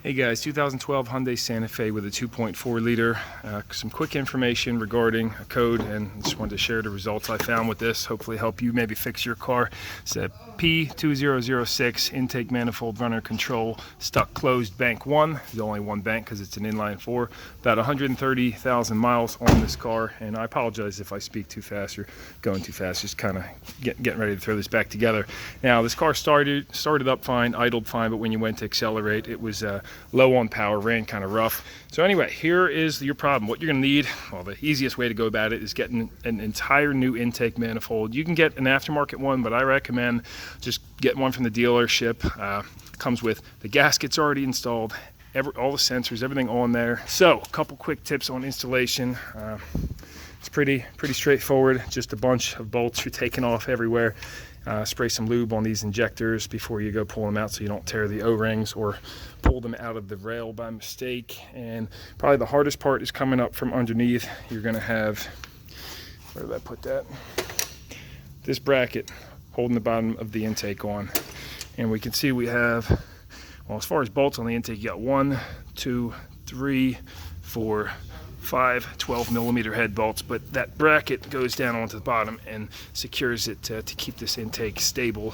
Hey guys, 2012 Hyundai Santa Fe with a 2.4 liter. Some quick information regarding a code, and just wanted to share the results I found with this. Hopefully help you maybe fix your car. It's a P2006 intake manifold runner control stuck closed bank 1. There's only one bank because it's an inline 4. About 130,000 miles on this car, and I apologize if I speak too fast or going too fast. Just kind of getting ready to throw this back together. Now this car started up fine, idled fine, but when you went to accelerate, it was low on power, ran kind of rough. So anyway, here is your problem. What you're going to need, well, the easiest way to go about it is getting an entire new intake manifold. You can get an aftermarket one, but I recommend just get one from the dealership. Comes with the gaskets already installed, all the sensors, everything on there. So a couple quick tips on installation. It's pretty straightforward. Just a bunch of bolts you're taking off everywhere. Spray some lube on these injectors before you go pull them out so you don't tear the O-rings or pull them out of the rail by mistake. And probably the hardest part is coming up from underneath. You're going to have, where did I put that? This bracket holding the bottom of the intake on. And we can see we have, well, as far as bolts on the intake, you got 1, 2, 3, 4, 5 12mm head bolts, but that bracket goes down onto the bottom and secures it to keep this intake stable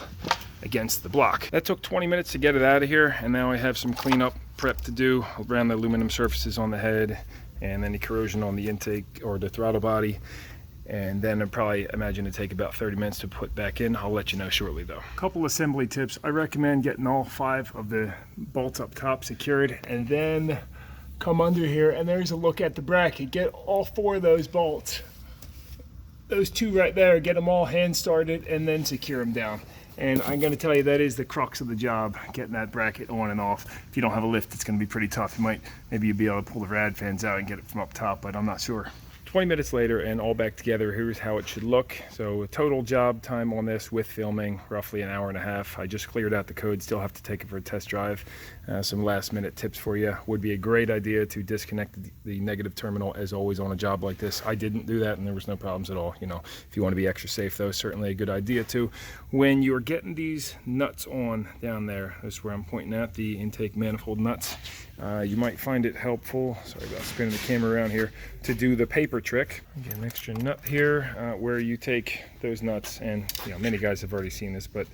against the block. That took 20 minutes to get it out of here, and now I have some cleanup prep to do around the aluminum surfaces on the head and any corrosion on the intake or the throttle body. And then I'd probably imagine it take about 30 minutes to put back in. I'll let you know shortly though. Couple assembly tips. I recommend getting all 5 of the bolts up top secured, and then come under here and there's a look at the bracket. Get all 4 of those bolts, those 2 right there, get them all hand started and then secure them down. And I'm going to tell you, that is the crux of the job, getting that bracket on and off. If you don't have a lift, it's going to be pretty tough. Maybe you'll be able to pull the rad fans out and get it from up top, but I'm not sure. 20 minutes later and all back together, here's how it should look. So total job time on this with filming, roughly an hour and a half. I just cleared out the code, still have to take it for a test drive. Some last minute tips for you. Would be a great idea to disconnect the negative terminal as always on a job like this. I didn't do that and there was no problems at all. You know, if you want to be extra safe though, certainly a good idea too. When you're getting these nuts on down there, that's where I'm pointing at, the intake manifold nuts. You might find it helpful, sorry about spinning the camera around here, to do the paper trick. Get an extra nut here where you take those nuts, and you know, many guys have already seen this, but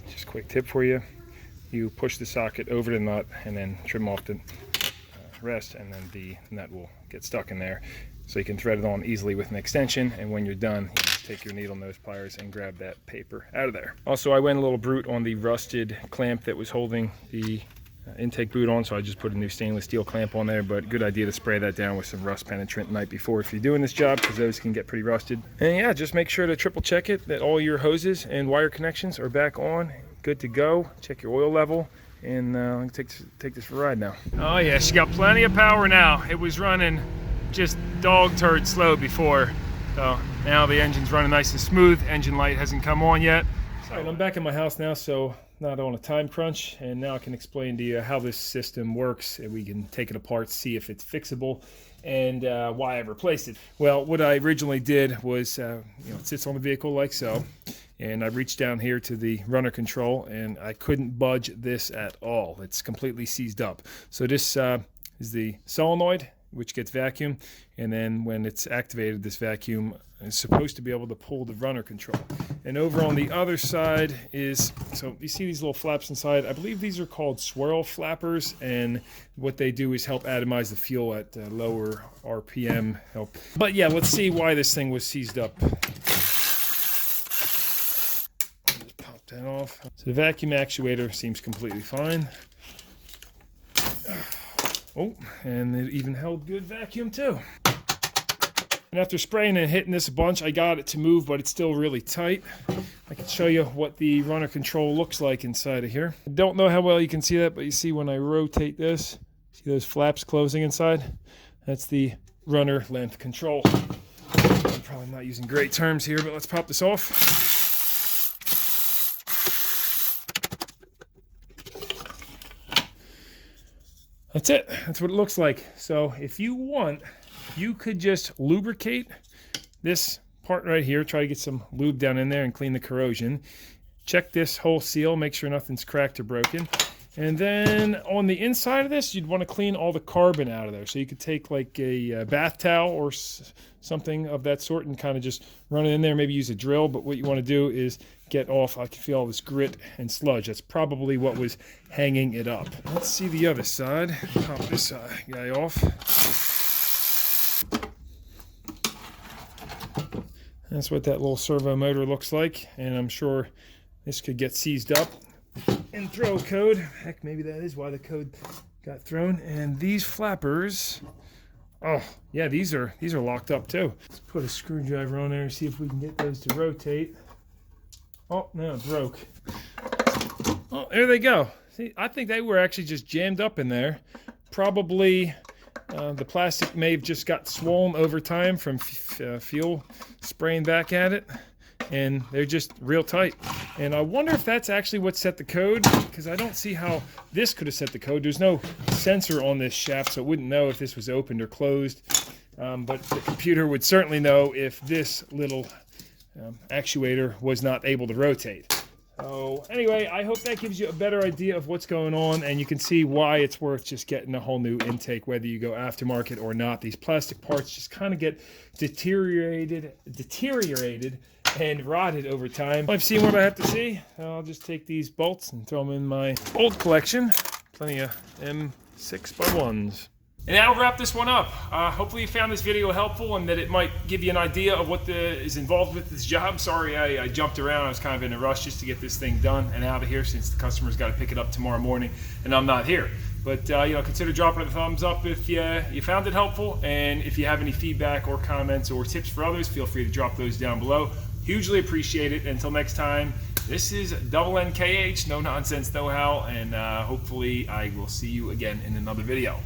just a quick tip for you. You push the socket over the nut and then trim off the rest, and then the nut will get stuck in there. So you can thread it on easily with an extension, and when you're done, you just take your needle nose pliers and grab that paper out of there. Also, I went a little brute on the rusted clamp that was holding the intake boot on, so I just put a new stainless steel clamp on there, but good idea to spray that down with some rust penetrant the night before if you're doing this job, because those can get pretty rusted. And yeah, just make sure to triple check it, that all your hoses and wire connections are back on, good to go. Check your oil level, and I'm gonna take this for a ride now. Oh yeah, she got plenty of power now. It was running just dog turd slow before, so now the engine's running nice and smooth. Engine light hasn't come on yet. All right, I'm back in my house now, so not on a time crunch, and now I can explain to you how this system works, and we can take it apart, see if it's fixable, and why I replaced it. Well, what I originally did was, it sits on the vehicle like so, and I reached down here to the runner control, and I couldn't budge this at all. It's completely seized up. So this is the solenoid, which gets vacuum, and then when it's activated, this vacuum is supposed to be able to pull the runner control. And over on the other side is, so you see these little flaps inside, I believe these are called Swirl Flappers, and what they do is help atomize the fuel at lower RPM. But yeah, let's see why this thing was seized up. Just pop that off. So the vacuum actuator seems completely fine. Oh, and it even held good vacuum too. And after spraying and hitting this a bunch, I got it to move, but it's still really tight. I can show you what the runner control looks like inside of here. I don't know how well you can see that, but you see when I rotate this, see those flaps closing inside? That's the runner length control. I'm probably not using great terms here, but let's pop this off. That's it. That's what it looks like. So if you want, you could just lubricate this part right here, try to get some lube down in there and clean the corrosion. Check this whole seal, make sure nothing's cracked or broken. And then on the inside of this, you'd want to clean all the carbon out of there. So you could take like a bath towel or something of that sort and kind of just run it in there, maybe use a drill. But what you want to do is get off, I can feel all this grit and sludge. That's probably what was hanging it up. Let's see the other side. Pop this guy off. That's what that little servo motor looks like. And I'm sure this could get seized up and throw a code. Heck, maybe that is why the code got thrown. And these flappers, oh yeah, these are locked up too. Let's put a screwdriver on there and see if we can get those to rotate. Oh no, it broke. Oh, there they go. See, I think they were actually just jammed up in there. Probably the plastic may have just got swollen over time from fuel spraying back at it. And they're just real tight. And I wonder if that's actually what set the code, because I don't see how this could have set the code. There's no sensor on this shaft, so it wouldn't know if this was opened or closed. But the computer would certainly know if this little actuator was not able to rotate. So anyway, I hope that gives you a better idea of what's going on, and you can see why it's worth just getting a whole new intake, whether you go aftermarket or not. These plastic parts just kind of get deteriorated and rotted over time. I've seen what I have to see. I'll just take these bolts and throw them in my old collection. Plenty of M6x1s. And that'll wrap this one up. Hopefully you found this video helpful and that it might give you an idea of what is involved with this job. Sorry I jumped around. I was kind of in a rush just to get this thing done and out of here, since the customer's got to pick it up tomorrow morning and I'm not here. But you know, consider dropping a thumbs up if you found it helpful. And if you have any feedback or comments or tips for others, feel free to drop those down below. Hugely appreciate it. Until next time, this is Double NKH, No Nonsense Know How, and hopefully I will see you again in another video.